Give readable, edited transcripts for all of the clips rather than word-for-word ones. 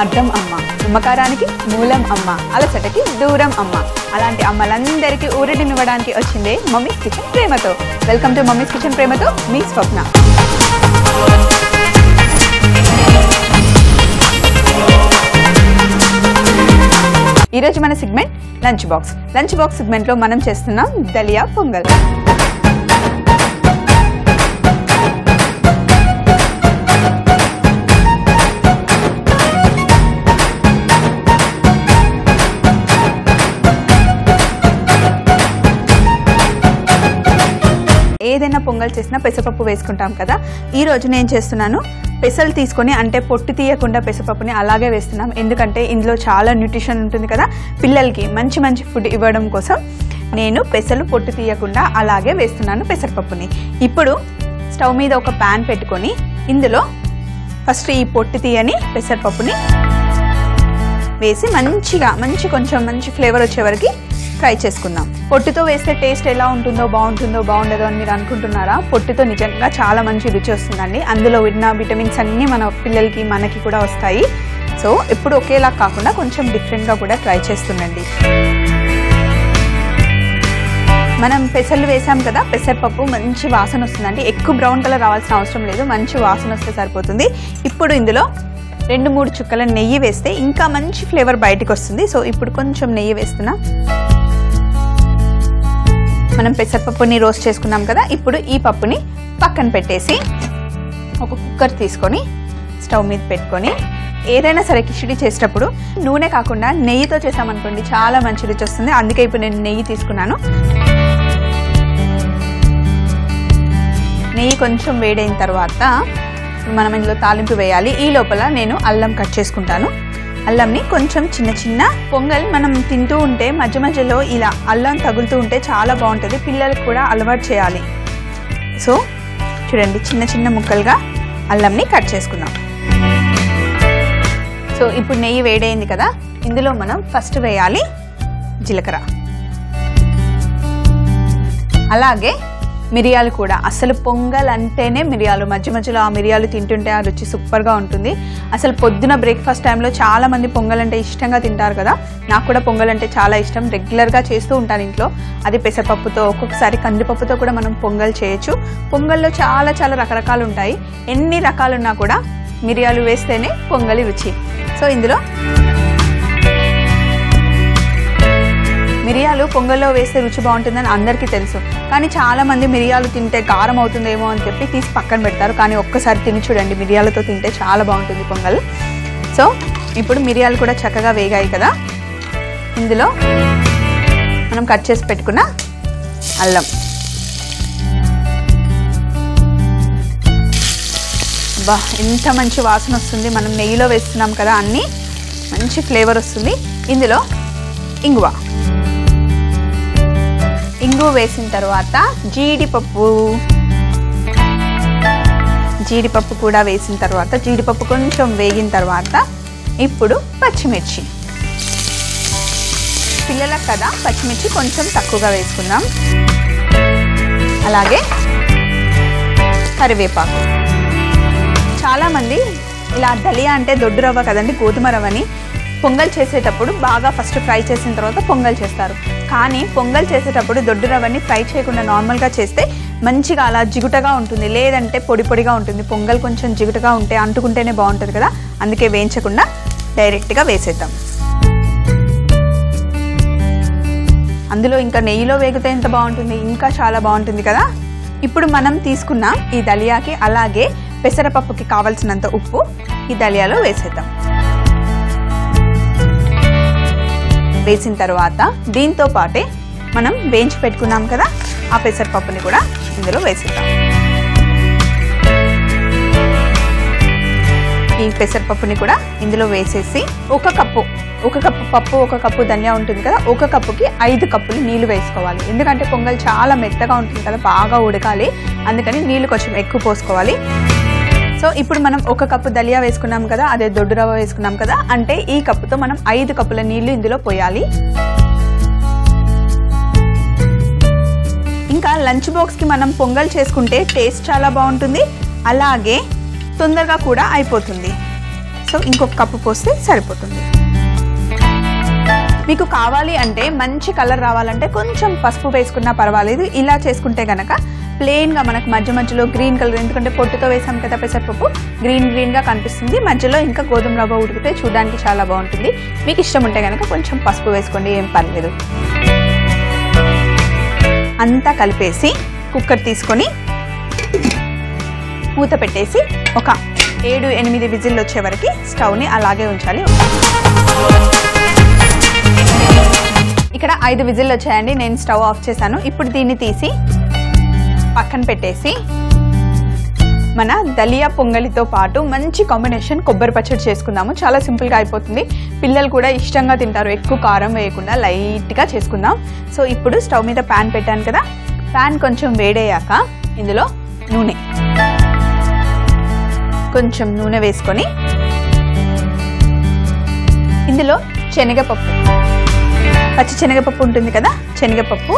అర్థం అమ్మ, మమకారానికి మూలం అమ్మ, అలసటకి దూరం అమ్మ. అలాంటి అమ్మలందరికీ ఊరటినివ్వడానికి వచ్చిందే మమ్మీస్ కిచెన్ ప్రేమతో. వెల్కమ్ టు మమ్మీస్ కిచెన్ ప్రేమతో, మీ స్వప్న. ఈరోజు మన segment lunch box. Lunch box సెగ్మెంట్లో మనం చేస్తున్నాం దలియా పొంగల్. ఏదైనా పొంగల్ చేసినా పెసరపప్పు వేసుకుంటాం కదా. ఈరోజు నేను చేస్తున్నాను పెసలు తీసుకొని, అంటే పొట్టు తీయకుండా పెసరపప్పుని అలాగే వేస్తున్నాం. ఎందుకంటే ఇందులో చాలా న్యూట్రిషన్ ఉంటుంది కదా. పిల్లలకి మంచి మంచి ఫుడ్ ఇవ్వడం కోసం నేను పెసలు పొట్టు తీయకుండా అలాగే వేస్తున్నాను పెసరపప్పుని. ఇప్పుడు స్టవ్ మీద ఒక ప్యాన్ పెట్టుకొని ఇందులో ఫస్ట్ ఈ పొట్టు తీయని పెసరపప్పుని వేసి కొంచెం మంచి ఫ్లేవర్ వచ్చే వరకు ఫ్రై చేసుకుందాం. పొట్టుతో వేస్తే టేస్ట్ ఎలా ఉంటుందో, బాగుండదో అని మీరు అనుకుంటున్నారా? పొట్టుతో నిజంగా చాలా మంచి రుచి వస్తుందండి. అందులో ఉన్న విటమిన్స్ అన్నీ మన పిల్లలకి మనకి కూడా వస్తాయి. సో ఎప్పుడు ఒకేలా కాకుండా కొంచెం డిఫరెంట్గా కూడా ట్రై చేస్తుండండి. మనం పెసలు వేసాం కదా, పెసరపప్పు మంచి వాసన వస్తుందండి. ఎక్కువ బ్రౌన్ కలర్ రావాల్సిన అవసరం లేదు, మంచి వాసన వస్తే సరిపోతుంది. ఇప్పుడు ఇందులో 2-3 చుక్కల నెయ్యి వేస్తే ఇంకా మంచి ఫ్లేవర్ బయటకు వస్తుంది. సో ఇప్పుడు కొంచెం నెయ్యి వేస్తున్నా. మనం పెసరపప్పుని రోస్ట్ చేసుకున్నాం కదా. ఇప్పుడు ఈ పప్పుని పక్కన పెట్టేసి ఒక కుక్కర్ తీసుకొని స్టవ్ మీద పెట్టుకొని, ఏదైనా సరే కిచిడి చేసేటప్పుడు నూనె కాకుండా నెయ్యితో చేసామనుకోండి చాలా మంచి రుచి వస్తుంది. అందుకే ఇప్పుడు నేను నెయ్యి తీసుకున్నాను. నెయ్యి కొంచెం వేడైన తర్వాత మనం ఇందులో తాలింపు వేయాలి. ఈ లోపల నేను అల్లం కట్ చేసుకుంటాను. అల్లంని కొంచెం చిన్న పొంగల్ మనం తింటూ ఉంటే మధ్య మధ్యలో ఇలా అల్లం తగులుతూ ఉంటే చాలా బాగుంటుంది. పిల్లలకు కూడా అలవాటు చేయాలి. సో చూడండి, చిన్న ముక్కలుగా అల్లంని కట్ చేసుకుందాం. సో ఇప్పుడు నెయ్యి వేడైంది కదా, ఇందులో మనం ఫస్ట్ వేయాలి జీలకర్ర, అలాగే మిరియాలు కూడా. అసలు పొంగల్ అంటేనే మిరియాలు. మధ్య మధ్యలో ఆ మిరియాలు తింటుంటే ఆ రుచి సూపర్గా ఉంటుంది. అసలు పొద్దున బ్రేక్ఫాస్ట్ టైంలో చాలా మంది పొంగల్ అంటే ఇష్టంగా తింటారు కదా. నాకు కూడా పొంగల్ అంటే చాలా ఇష్టం. రెగ్యులర్గా చేస్తూ ఉంటాను ఇంట్లో. అది పెసరపప్పుతో, ఒక్కొక్కసారి కందిపప్పుతో కూడా మనం పొంగల్ చేయొచ్చు. పొంగల్లో చాలా రకరకాలు ఉంటాయి. ఎన్ని రకాలున్నా కూడా మిరియాలు వేస్తేనే పొంగలి రుచి. సో ఇందులో మిరియాలు పొంగల్లో వేస్తే రుచి బాగుంటుందని అందరికీ తెలుసు. కానీ చాలామంది మిరియాలు తింటే కారం అవుతుందేమో అని చెప్పి తీసి పక్కన పెడతారు. కానీ ఒక్కసారి తిని చూడండి, మిరియాలతో తింటే చాలా బాగుంటుంది పొంగల్. సో ఇప్పుడు మిరియాలు కూడా చక్కగా వేగాయి కదా. ఇందులో మనం కట్ చేసి పెట్టుకున్న అల్లం, బా ఎంత మంచి వాసన వస్తుంది. మనం నెయ్యిలో వేస్తున్నాం కదా, అన్నీ మంచి ఫ్లేవర్ వస్తుంది. ఇందులో ఇంగువ వేసిన తర్వాత జీడిపప్పు కూడా వేసిన తర్వాత, జీడిపప్పు కొంచెం వేగిన తర్వాత ఇప్పుడు పచ్చిమిర్చి. పిల్లలకు కదా పచ్చిమిర్చి కొంచెం తక్కువగా వేసుకుందాం. అలాగే కరివేపాకు. చాలామంది ఇలా దలియా అంటే దొడ్డు రవ్వ కదండి, గోధుమ రవ్వని పొంగల్ చేసేటప్పుడు బాగా ఫస్ట్ ఫ్రై చేసిన తర్వాత పొంగల్ చేస్తారు. కానీ పొంగల్ చేసేటప్పుడు దొడ్డు రవ్వని ఫ్రై చేయకుండా నార్మల్గా చేస్తే మంచిగా అలా జిగుటగా ఉంటుంది, లేదంటే పొడిగా ఉంటుంది. పొంగల్ కొంచెం జిగుటగా ఉంటే అంటుకుంటేనే బాగుంటుంది కదా. అందుకే వేయించకుండా డైరెక్ట్గా వేసేద్దాం. అందులో ఇంకా నెయ్యిలో వేగితే ఎంత బాగుంటుంది, ఇంకా చాలా బాగుంటుంది కదా. ఇప్పుడు మనం తీసుకున్న ఈ దలియాకి అలాగే పెసరపప్పుకి కావలసినంత ఉప్పు ఈ దలియాలో వేసేద్దాం. వేసిన తర్వాత దీంతో పాటే మనం వేయించి పెట్టుకున్నాం కదా ఆ పెసరపప్పుని కూడా ఇందులో వేసేద్దాం. ఈ పెసరపప్పుని కూడా ఇందులో వేసేసి ఒక కప్పు పప్పు, ఒక కప్పు ధనియా ఉంటుంది కదా, ఒక కప్పుకి 5 కప్పులు నీళ్లు వేసుకోవాలి. ఎందుకంటే పొంగల్ చాలా మెత్తగా ఉంటుంది కదా, బాగా ఉడకాలి. అందుకని నీళ్లు కొంచెం ఎక్కువ పోసుకోవాలి. సో ఇప్పుడు మనం ఒక కప్పు దలియా వేసుకున్నాం కదా, అదే దొడ్డు రవ్వ వేసుకున్నాం కదా, అంటే ఈ కప్పుతో మనం 5 కప్పుల నీళ్లు ఇందులో పోయాలి. ఇంకా లంచ్ బాక్స్కి మనం పొంగల్ చేసుకుంటే టేస్ట్ చాలా బాగుంటుంది, అలాగే తొందరగా కూడా అయిపోతుంది. సో సో ఇంకొక కప్పు పోస్తే సరిపోతుంది. మీకు కావాలి అంటే మంచి కలర్ రావాలంటే కొంచెం పసుపు వేసుకున్నా పర్వాలేదు. ఇలా చేసుకుంటే కనుక ప్లెయిన్గా మనకు మధ్య మధ్యలో గ్రీన్ కలర్, ఎందుకంటే పొట్టుతో వేసాం కదా పెసరపప్పు, గ్రీన్గా కనిపిస్తుంది. మధ్యలో ఇంకా గోధుమ రవ్వ ఉడికితే చూడడానికి చాలా బాగుంటుంది. మీకు ఇష్టం ఉంటే కనుక కొంచెం పసుపు వేసుకోండి, ఏం పర్లేదు. అంతా కలిపేసి కుక్కర్ తీసుకొని మూత పెట్టేసి ఒక 7-8 విజిల్లు వచ్చే వరకు స్టవ్ని అలాగే ఉంచాలి. ఇక్కడ 5 విజిల్లు వచ్చాయండి. నేను స్టవ్ ఆఫ్ చేశాను. ఇప్పుడు దీన్ని తీసి పక్కన పెట్టేసి మన దలియా పొంగలితో పాటు మంచి కాంబినేషన్ కొబ్బరి పచ్చడి చేసుకుందాము. చాలా సింపుల్గా అయిపోతుంది. పిల్లలు కూడా ఇష్టంగా తింటారు. ఎక్కువ కారం వేయకుండా లైట్గా చేసుకుందాం. సో ఇప్పుడు స్టవ్ మీద ప్యాన్ పెట్టాను కదా, ప్యాన్ కొంచెం వేడయ్యాక ఇందులో కొంచెం నూనె వేసుకొని ఇందులో శనగపప్పు, పచ్చి శనగపప్పు ఉంటుంది కదా, శనగపప్పు,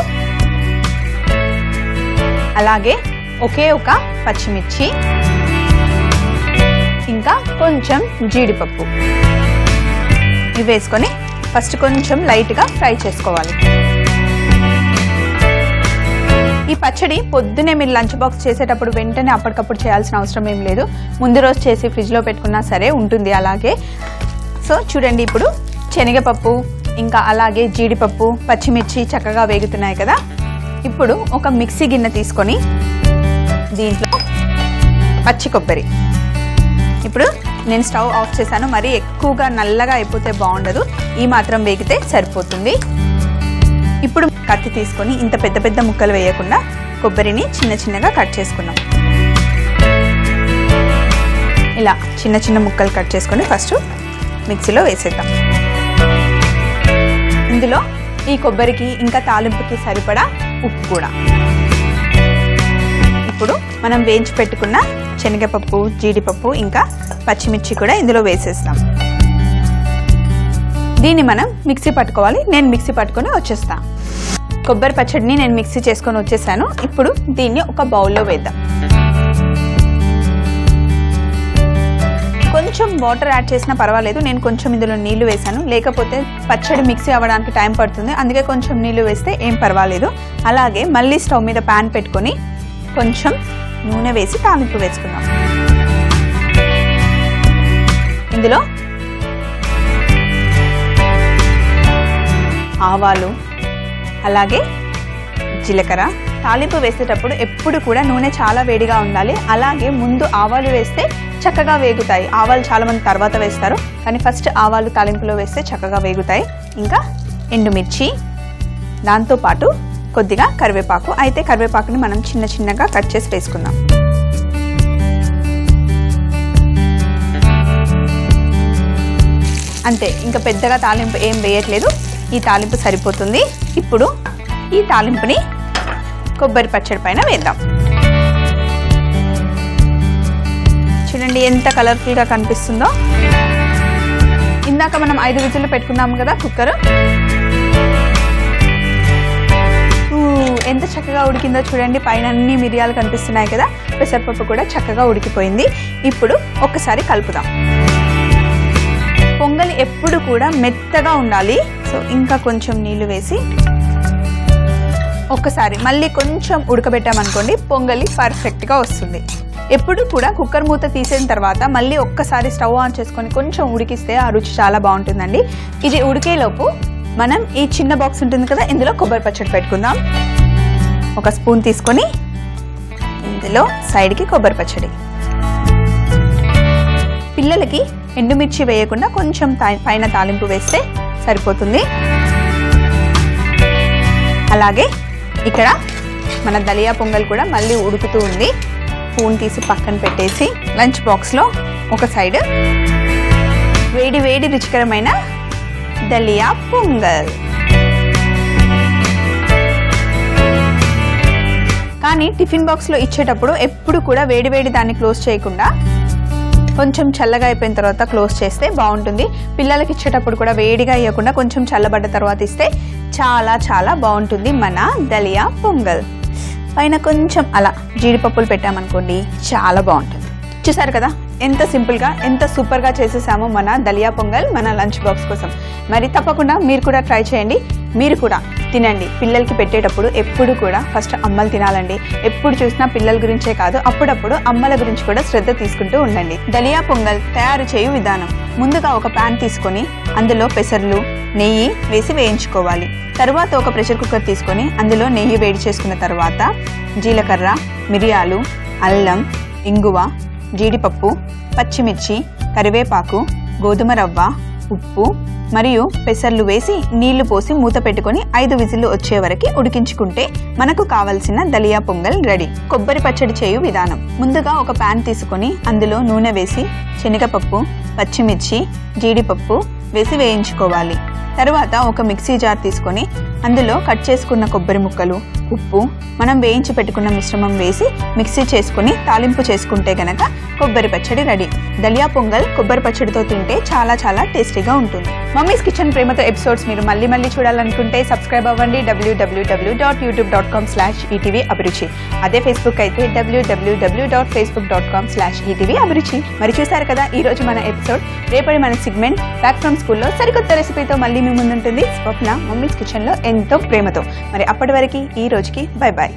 అలాగే ఒకే ఒక పచ్చిమిర్చి, ఇంకా కొంచెం జీడిపప్పు ఇవి వేసుకొని ఫస్ట్ కొంచెం లైట్గా ఫ్రై చేసుకోవాలి. ఈ పచ్చడి పొద్దునే మీరు లంచ్ బాక్స్ చేసేటప్పుడు వెంటనే అప్పటికప్పుడు చేయాల్సిన అవసరం ఏం లేదు. ముందు రోజు చేసి ఫ్రిడ్జ్లో పెట్టుకున్నా సరే ఉంటుంది అలాగే. సో చూడండి, ఇప్పుడు శనగపప్పు ఇంకా అలాగే జీడిపప్పు, పచ్చిమిర్చి చక్కగా వేగుతున్నాయి కదా. ఇప్పుడు ఒక మిక్సీ గిన్నె తీసుకొని దీంట్లో పచ్చి కొబ్బరి, ఇప్పుడు నేను స్టవ్ ఆఫ్ చేశాను. మరీ ఎక్కువగా నల్లగా అయిపోతే బాగుండదు, ఈ మాత్రం వేగితే సరిపోతుంది. ఇప్పుడు కత్తి తీసుకొని ఇంత పెద్ద పెద్ద ముక్కలు వేయకుండా కొబ్బరిని చిన్న చిన్నగా కట్ చేసుకున్నాం. ఇలా చిన్న చిన్న ముక్కలు కట్ చేసుకొని ఫస్ట్ మిక్సీలో వేసేద్దాం. ఇందులో ఈ కొబ్బరికి ఇంకా తాలింపుకి సరిపడా ఉప్పు కూడా. ఇప్పుడు మనం వేయించి పెట్టుకున్న శనగపప్పు, జీడిపప్పు ఇంకా పచ్చిమిర్చి కూడా ఇందులో వేసేస్తాం. దీన్ని మనం మిక్సీ పట్టుకోవాలి. నేను మిక్సీ పట్టుకొని వచ్చేస్తాను. కొబ్బరి పచ్చడిని నేను మిక్సీ చేసుకొని వచ్చేసాను. ఇప్పుడు దీన్ని ఒక బౌల్లో వేద్దాం. కొంచెం వాటర్ యాడ్ చేసినా పర్వాలేదు. నేను కొంచెం ఇందులో నీళ్లు వేసాను, లేకపోతే పచ్చడి మిక్సీ అవ్వడానికి టైం పడుతుంది. అందుకే కొంచెం నీళ్లు వేస్తే ఏం పర్వాలేదు. అలాగే మళ్ళీ స్టవ్ మీద ప్యాన్ పెట్టుకొని కొంచెం నూనె వేసి తాలింపు వేసుకుందాం. ఇందులో ఆవాలు అలాగే జీలకర్ర. తాలింపు వేసేటప్పుడు ఎప్పుడు కూడా నూనె చాలా వేడిగా ఉండాలి. అలాగే ముందు ఆవాలు వేస్తే చక్కగా వేగుతాయి. ఆవాలు చాలా మంది తర్వాత వేస్తారు, కానీ ఫస్ట్ ఆవాలు తాలింపులో వేస్తే చక్కగా వేగుతాయి. ఇంకా ఎండుమిర్చి, దాంతోపాటు కొద్దిగా కరివేపాకు. అయితే కరివేపాకుని మనం చిన్న చిన్నగా కట్ చేసి వేసుకుందాం. అంతే, ఇంకా పెద్దగా తాలింపు ఏం వేయట్లేదు. ఈ తాలింపు సరిపోతుంది. ఇప్పుడు ఈ తాలింపుని కొబ్బరి పచ్చడి పైన వేద్దాం. చూడండి ఎంత కలర్ఫుల్గా కనిపిస్తుందో. ఇందాక మనం 5 విజిల్లు పెట్టుకున్నాము కదా కుక్కర్, ఎంత చక్కగా ఉడికిందో చూడండి. పైన అన్ని మిరియాలు కనిపిస్తున్నాయి కదా, పెసరపప్పు కూడా చక్కగా ఉడికిపోయింది. ఇప్పుడు ఒక్కసారి కలుపుదాం. పొంగలి ఎప్పుడు కూడా మెత్తగా ఉండాలి. సో ఇంకా కొంచెం నీళ్లు వేసి ఒక్కసారి మళ్ళీ కొంచెం ఉడకబెట్టామనుకోండి, పొంగలి పర్ఫెక్ట్గా వస్తుంది. ఎప్పుడు కూడా కుక్కర్ మూత తీసిన తర్వాత మళ్ళీ ఒక్కసారి స్టవ్ ఆన్ చేసుకొని కొంచెం ఉడికిస్తే ఆ రుచి చాలా బాగుంటుందండి. ఇది ఉడికేలోపు మనం ఈ చిన్న బాక్స్ ఉంటుంది కదా, ఇందులో కొబ్బరి పచ్చడి పెట్టుకుందాం. ఒక స్పూన్ తీసుకొని ఇందులో సైడ్కి కొబ్బరి పచ్చడి. పిల్లలకి ఎండుమిర్చి వేయకుండా కొంచెం పైన తాలింపు వేస్తే సరిపోతుంది. అలాగే ఇక్కడ మన దలియా పొంగల్ కూడా మళ్ళీ ఉడుకుతూ ఉంది. స్పూన్ తీసి పక్కన పెట్టేసి లంచ్ బాక్స్లో ఒక సైడ్ వేడి వేడి రుచికరమైన దలియా పొంగల్. కానీ టిఫిన్ బాక్స్లో ఇచ్చేటప్పుడు ఎప్పుడు కూడా వేడి వేడి దాన్ని క్లోజ్ చేయకుండా కొంచెం చల్లగా అయిపోయిన తర్వాత క్లోజ్ చేస్తే బాగుంటుంది. పిల్లలకి ఇచ్చేటప్పుడు కూడా వేడిగా ఇవ్వకుండా కొంచెం చల్లబడ్డ తర్వాత ఇస్తే చాలా చాలా బాగుంటుంది మన దలియా పొంగల్. పైన కొంచెం అలా జీడిపప్పులు పెట్టామనుకోండి, చాలా బాగుంటుంది. చూసారు కదా ఎంత సింపుల్గా ఎంత సూపర్గా చేసేసామో మన దలియా పొంగల్ మన లంచ్ బాక్స్ కోసం. మరి తప్పకుండా మీరు కూడా ట్రై చేయండి, మీరు కూడా తినండి. పిల్లలకి పెట్టేటప్పుడు ఎప్పుడు కూడా ఫస్ట్ అమ్మలు తినాలండి. ఎప్పుడు చూసినా పిల్లల గురించే కాదు, అప్పుడప్పుడు అమ్మల గురించి కూడా శ్రద్ధ తీసుకుంటూ ఉండండి. దలియా పొంగల్ తయారు చేయు విధానం: ముందుగా ఒక ప్యాన్ తీసుకొని అందులో పెసర్లు, నెయ్యి వేసి వేయించుకోవాలి. తర్వాత ఒక ప్రెషర్ కుక్కర్ తీసుకొని అందులో నెయ్యి వేడి చేసుకున్న తర్వాత జీలకర్ర, మిరియాలు, అల్లం, ఇంగువ, జీడిపప్పు, పచ్చిమిర్చి, కరివేపాకు, గోధుమ రవ్వ, ఉప్పు మరియు పెసర్లు వేసి నీళ్లు పోసి మూత పెట్టుకొని 5 విజిల్లు వచ్చే వరకు ఉడికించుకుంటే మనకు కావలసిన దలియా పొంగల్ రెడీ. కొబ్బరి పచ్చడి చేయు విధానం: ముందుగా ఒక ప్యాన్ తీసుకొని అందులో నూనె వేసి శనగపప్పు, పచ్చిమిర్చి, జీడిపప్పు వేసి వేయించుకోవాలి. తర్వాత ఒక మిక్సీ జార్ తీసుకొని అందులో కట్ చేసుకున్న కొబ్బరి ముక్కలు, ఉప్పు, మనం వేయించి పెట్టుకున్న మిశ్రమం వేసి మిక్సీ చేసుకుని తాలింపు చేసుకుంటే గనక కొబ్బరి పచ్చడి రెడీ. దలియా పొంగల్ కొబ్బరి పచ్చడితో తింటే చాలా చాలా టేస్టీగా ఉంటుంది. మమ్మీస్ కిచెన్ ప్రేమతో ఎపిసోడ్స్ మీరు మళ్ళీ చూడాలనుకుంటే సబ్స్క్రైబ్ అవ్వండి www.youtube.com/ETV అభిరుచి. అదే ఫేస్బుక్ అయితే www.facebook.com/ETV అభిరుచి. మరి చూసారు కదా ఈ రోజు మన ఎపిసోడ్. రేపటి మన సెగ్మెంట్ బ్యాక్ ఫ్రమ్ స్కూల్లో సరికొత్త రెసిపీతో మళ్ళీ మీ ముందుంటుంది స్వప్న మమ్మీస్ కిచెన్లో ఎంతో ప్రేమతో. మరి అప్పటి వరకు ఈ రోజుకి బై బాయ్.